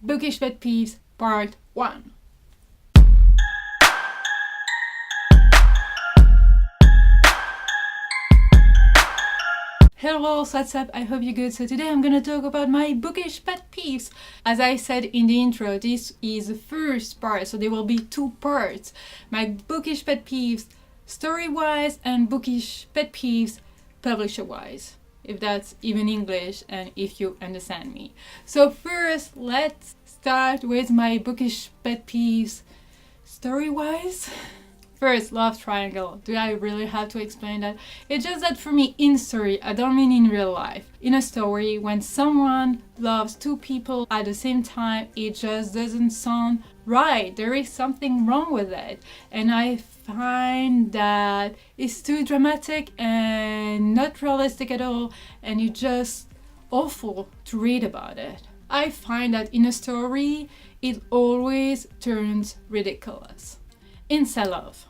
Bookish Pet Peeves Part 1. Hello, what's up? I hope you're good. So today I'm gonna talk about my bookish pet peeves. As I said in the intro, this is the first part, so there will be two parts. My bookish pet peeves story-wise and bookish pet peeves publisher-wise. If that's even English and if you understand me. So first, let's start with my bookish pet peeves story-wise. First, love triangle. Do I really have to explain that? It's just that for me, in story, I don't mean in real life. In a story, when someone loves two people at the same time, it just doesn't sound right. There is something wrong with it. And I find that it's too dramatic and not realistic at all. And it's just awful to read about it. I find that in a story, it always turns ridiculous. Insta love.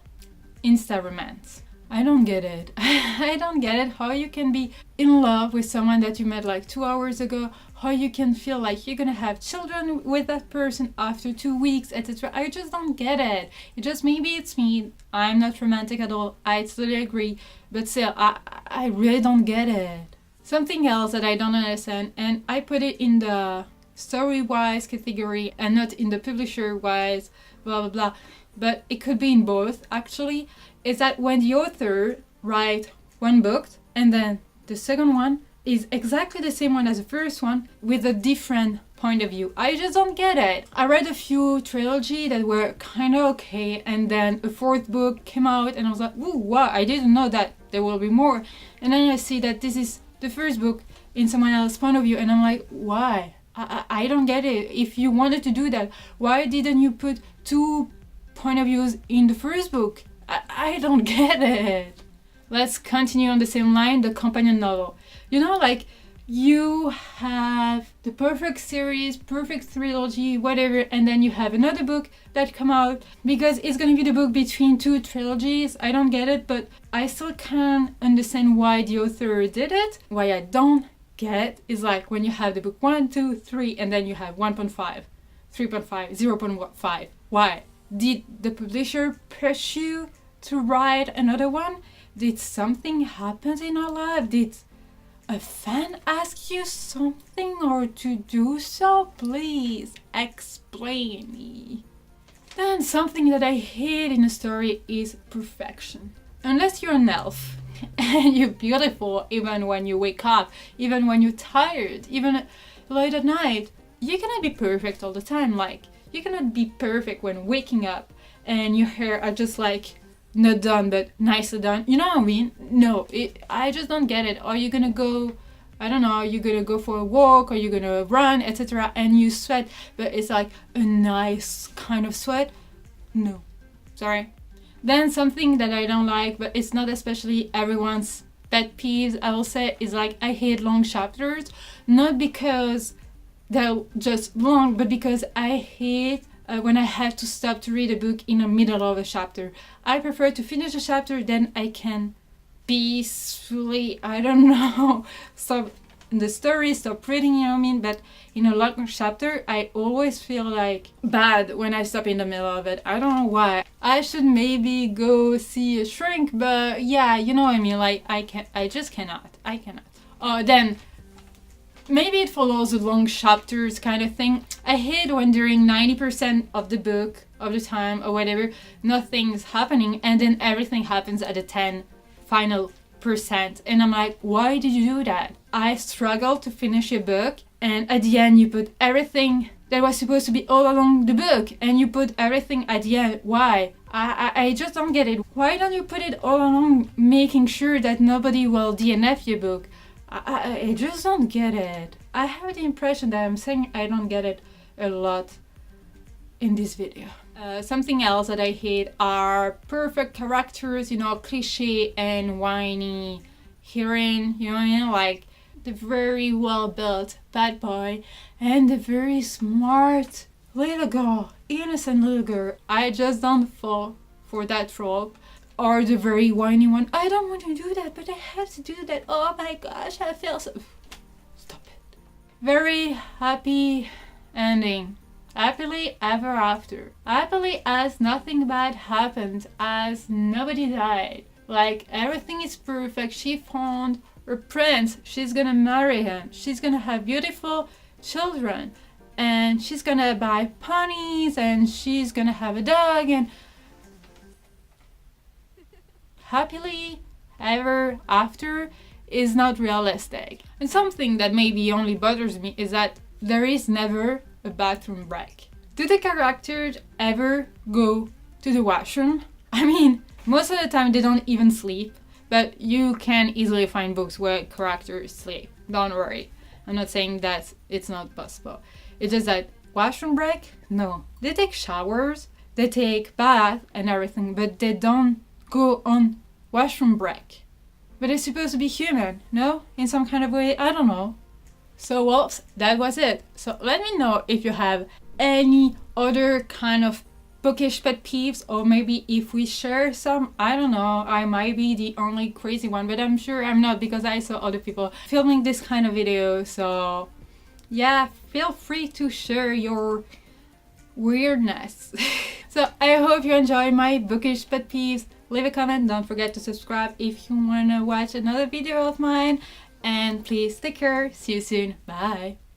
Insta romance. I don't get it. I don't get it. How you can be in love with someone that you met like 2 hours ago, how you can feel like you're gonna have children with that person after 2 weeks, etc. I just don't get it. It just, maybe it's me. I'm not romantic at all. I totally agree. But still, I really don't get it. Something else that I don't understand, and I put it in the story-wise category and not in the publisher-wise, blah blah blah. But it could be in both actually, is that when the author writes one book and then the second one is exactly the same one as the first one with a different point of view. I just don't get it. I read a few trilogy that were kind of okay, and then a fourth book came out and I was like, ooh, wow, I didn't know that there will be more. And then I see that this is the first book in someone else's point of view and I'm like, why? I don't get it. If you wanted to do that, why didn't you put two point of views in the first book? I don't get it. Let's continue on the same line, the companion novel. You know, like you have the perfect series, perfect trilogy, whatever, and then you have another book that come out because it's gonna be the book between two trilogies. I don't get it, but I still can't understand why the author did it. Why I don't get is like when you have the book 1, 2, 3, and then you have 1.5, 3.5, 0.5. Why? Did the publisher push you to write another one? Did something happen in our life? Did a fan ask you something or to do so? Please explain me. Then something that I hate in a story is perfection. Unless you're an elf and you're beautiful even when you wake up, even when you're tired, even late at night, you cannot be perfect all the time. Like, you cannot be perfect when waking up and your hair are just like not done but nicely done. You know what I mean? No, I just don't get it. Are you gonna go, I don't know, you're gonna go for a walk or you're gonna run, etc. and you sweat, but it's like a nice kind of sweat? No, sorry. Then something that I don't like, but it's not especially everyone's pet peeves, I will say, is like I hate long chapters. Not because they're just long, but because I hate when I have to stop to read a book in the middle of a chapter. I prefer to finish a chapter, then I can peacefully, I don't know, stop the story, stop reading, you know what I mean? But in a long chapter, I always feel like bad when I stop in the middle of it. I don't know why. I should maybe go see a shrink, but yeah, you know what I mean? Like, I just cannot. I cannot. Oh, then maybe it follows the long chapters kind of thing. I hate when during 90% of the book, of the time or whatever, nothing's happening and then everything happens at the 10 final %. And I'm like, why did you do that? I struggled to finish a book and at the end you put everything that was supposed to be all along the book and you put everything at the end. Why? I just don't get it. Why don't you put it all along, making sure that nobody will DNF your book? I just don't get it. I have the impression that I'm saying I don't get it a lot in this video. Something else that I hate are perfect characters, you know, cliche and whiny heroine, you know what I mean? Like the very well-built bad boy and the very smart little girl, innocent little girl. I just don't fall for that trope. Or the very whiny one, I don't want to do that, but I have to do that. Oh my gosh, I feel so... Stop it. Very happy ending. Happily ever after. Happily as nothing bad happened, as nobody died. Like everything is perfect. She found her prince. She's gonna marry him. She's gonna have beautiful children. And she's gonna buy ponies and she's gonna have a dog and happily ever after is not realistic. And something that maybe only bothers me is that there is never a bathroom break. Do the characters ever go to the washroom? I mean, most of the time they don't even sleep, but you can easily find books where characters sleep. Don't worry. I'm not saying that it's not possible. It's just that washroom break? No. They take showers, they take bath and everything, but they don't go on washroom break. But they're supposed to be human, no? In some kind of way, I don't know. So wolves, that was it. So let me know if you have any other kind of bookish pet peeves, or maybe if we share some, I don't know, I might be the only crazy one, but I'm sure I'm not because I saw other people filming this kind of video. So yeah, feel free to share your weirdness. So I hope you enjoy my bookish pet peeves. Leave a comment, don't forget to subscribe if you wanna watch another video of mine. And please take care. See you soon. Bye.